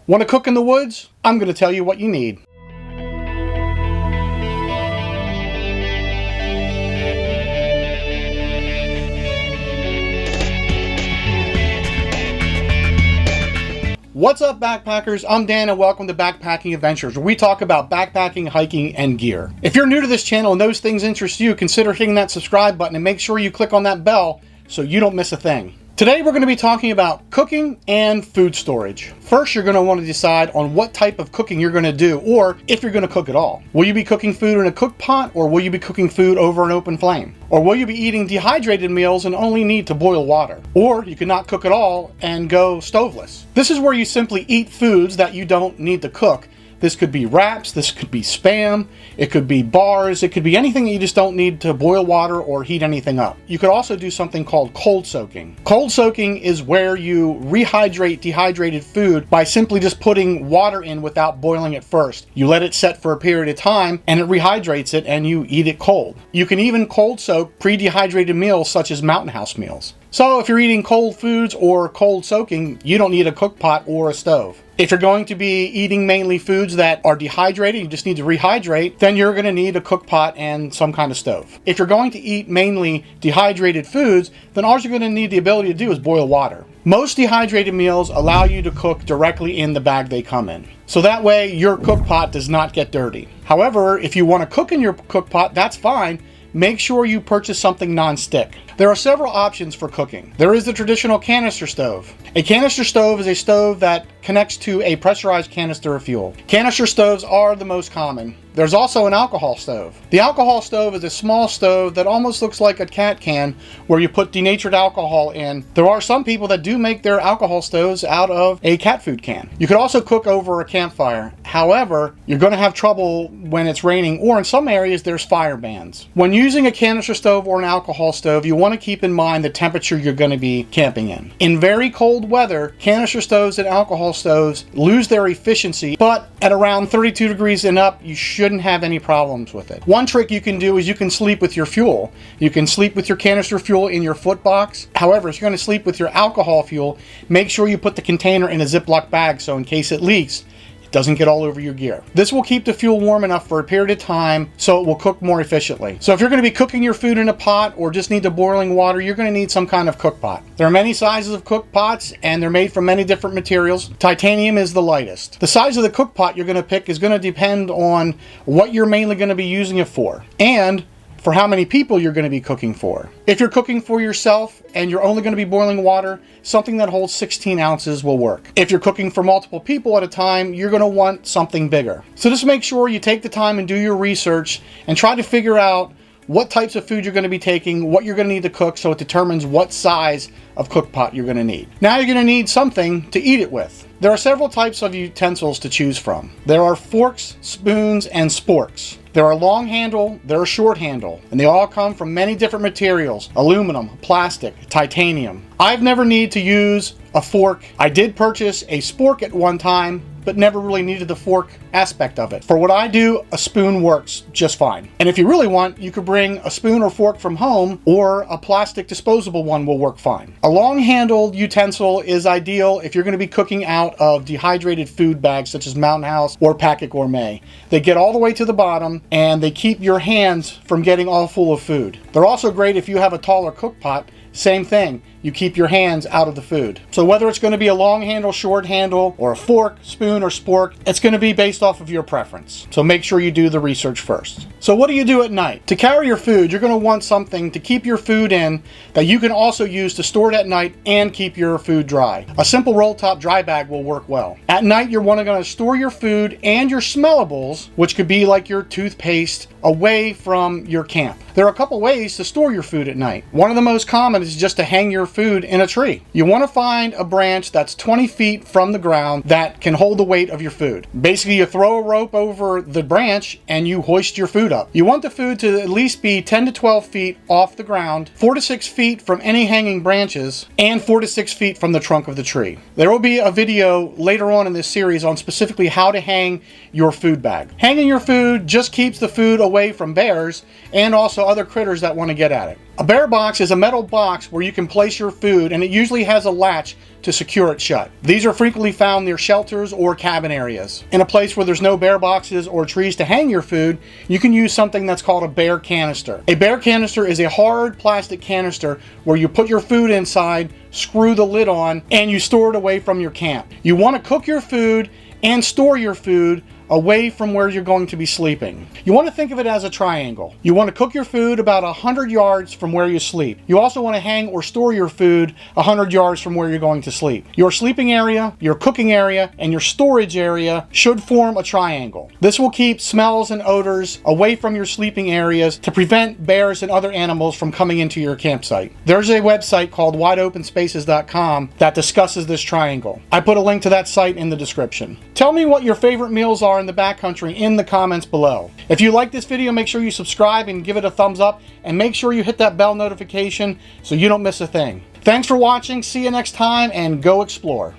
Want to cook in the woods? I'm going to tell you what you need. What's up, backpackers? I'm Dan and welcome to Backpacking Adventures, where we talk about backpacking, hiking, and gear. If you're new to this channel and those things interest you, consider hitting that subscribe button and make sure you click on that bell so you don't miss a thing. Today we're going to be talking about cooking and food storage. First, you're going to want to decide on what type of cooking you're going to do, or if you're going to cook at all. Will you be cooking food in a cook pot, or will you be cooking food over an open flame? Or will you be eating dehydrated meals and only need to boil water? Or you could not cook at all and go stoveless. This is where you simply eat foods that you don't need to cook. This could be wraps, this could be Spam, it could be bars, it could be anything that you just don't need to boil water or heat anything up. You could also do something called cold soaking. Cold soaking is where you rehydrate dehydrated food by simply just putting water in without boiling it first. You let it set for a period of time and it rehydrates it and you eat it cold. You can even cold soak pre-dehydrated meals such as Mountain House meals. So if you're eating cold foods or cold soaking, you don't need a cook pot or a stove. If you're going to be eating mainly foods that are dehydrated, you just need to rehydrate, then you're going to need a cook pot and some kind of stove. If you're going to eat mainly dehydrated foods, then all you're going to need the ability to do is boil water. Most dehydrated meals allow you to cook directly in the bag they come in. So that way your cook pot does not get dirty. However, if you want to cook in your cook pot, that's fine. Make sure you purchase something non-stick. There are several options for cooking. There is the traditional canister stove. A canister stove is a stove that connects to a pressurized canister of fuel. Canister stoves are the most common. There's also an alcohol stove. The alcohol stove is a small stove that almost looks like a cat can where you put denatured alcohol in. There are some people that do make their alcohol stoves out of a cat food can. You could also cook over a campfire. However, you're going to have trouble when it's raining, or in some areas there's fire bans. When using a canister stove or an alcohol stove, you want to keep in mind the temperature you're going to be camping in. In very cold weather, canister stoves and alcohol stoves lose their efficiency, but at around 32 degrees and up, you shouldn't have any problems with it. One trick you can do is you can sleep with your fuel. You can sleep with your canister fuel in your foot box. However, if you're going to sleep with your alcohol fuel, make sure you put the container in a Ziploc bag so in case it leaks, it doesn't get all over your gear. This will keep the fuel warm enough for a period of time so it will cook more efficiently. So if you're going to be cooking your food in a pot or just need the boiling water, you're going to need some kind of cook pot. There are many sizes of cook pots and they're made from many different materials. Titanium is the lightest. The size of the cook pot you're going to pick is going to depend on what you're mainly going to be using it for and for how many people you're going to be cooking for. If you're cooking for yourself and you're only going to be boiling water, something that holds 16 ounces will work. If you're cooking for multiple people at a time, you're going to want something bigger. So just make sure you take the time and do your research and try to figure out what types of food you're going to be taking, what you're going to need to cook, so it determines what size of cook pot you're going to need. Now you're going to need something to eat it with. There are several types of utensils to choose from. There are forks, spoons, and sporks. There are long handle, there are short handle, and they all come from many different materials: aluminum, plastic, titanium. I've never needed to use a fork. I did purchase a spork at one time, but never really needed the fork aspect of it. For what I do, a spoon works just fine. And if you really want, you could bring a spoon or fork from home, or a plastic disposable one will work fine. A long-handled utensil is ideal if you're going to be cooking out of dehydrated food bags such as Mountain House or Packet Gourmet. They get all the way to the bottom and they keep your hands from getting all full of food. They're also great if you have a taller cook pot. Same thing, you keep your hands out of the food. So whether it's going to be a long handle, short handle, or a fork, spoon, or spork, it's going to be based off of your preference. So make sure you do the research first. So what do you do at night? To carry your food, you're going to want something to keep your food in that you can also use to store it at night and keep your food dry. A simple roll top dry bag will work well. At night, you're going to store your food and your smellables, which could be like your toothpaste, away from your camp. There are a couple ways to store your food at night. One of the most common is just to hang your food in a tree. You want to find a branch that's 20 feet from the ground that can hold the weight of your food. Basically, you throw a rope over the branch and you hoist your food up. You want the food to at least be 10 to 12 feet off the ground, 4 to 6 feet from any hanging branches, and 4 to 6 feet from the trunk of the tree. There will be a video later on in this series on specifically how to hang your food bag. Hanging your food just keeps the food away from bears and also other critters that want to get at it. A bear box is a metal box where you can place your food, and it usually has a latch to secure it shut. These are frequently found near shelters or cabin areas. In a place where there's no bear boxes or trees to hang your food, you can use something that's called a bear canister. A bear canister is a hard plastic canister where you put your food inside, screw the lid on, and you store it away from your camp. You want to cook your food and store your food away from where you're going to be sleeping. You want to think of it as a triangle. You want to cook your food about 100 yards from where you sleep. You also want to hang or store your food 100 yards from where you're going to sleep. Your sleeping area, your cooking area, and your storage area should form a triangle. This will keep smells and odors away from your sleeping areas to prevent bears and other animals from coming into your campsite. There's a website called wideopenspaces.com that discusses this triangle. I put a link to that site in the description. Tell me what your favorite meals are in the backcountry in the comments below. If you like this video, make sure you subscribe and give it a thumbs up, and make sure you hit that bell notification so you don't miss a thing. Thanks for watching, see you next time, and go explore.